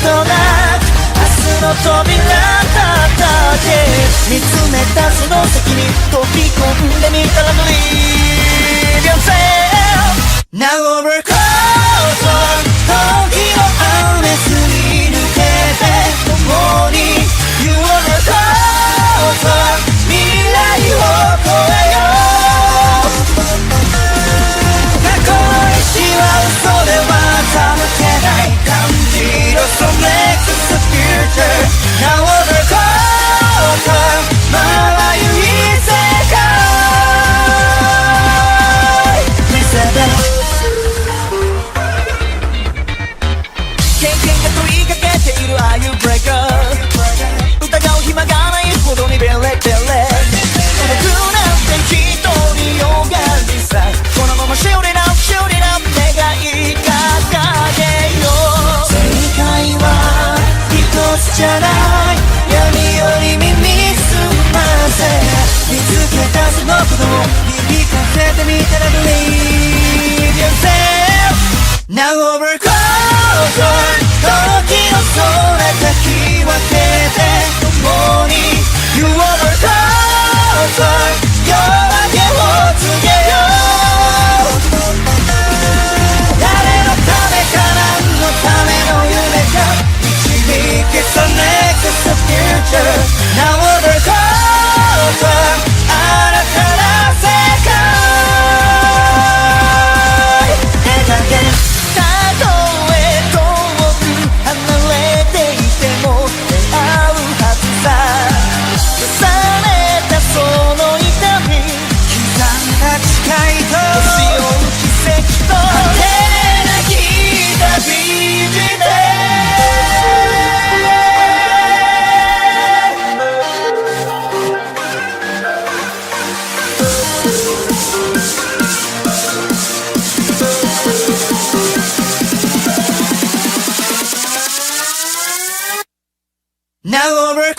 ことなく明日の扉だけ見つめたその先に飛び込んでみたら Believe yourself Now over close on 時を雨すり抜けて共に You are the close on 未来を越えよう過去の石は嘘では保てない感じろ So next is the future Now over close on まばゆい世界見せて経験が問いかけている Are you breaker 疑う暇がないほどにベレベレ孤独なんて人によがりさこのままシュリラップシュリラップ願い掲げよう正解は一つじゃない闇より耳すませ見つけたそのことを響かせてみたら Believe yourself Now over close on 時の空かき分けて共に You over close on 夜明けを告げよう誰のためか何のための夢か導け So next is the future Now over close on 新たな世界描けたとえ遠く離れていても出会うはずさ重ねたその痛み刻んだ誓いと星を奇跡と果てなき旅路でNow over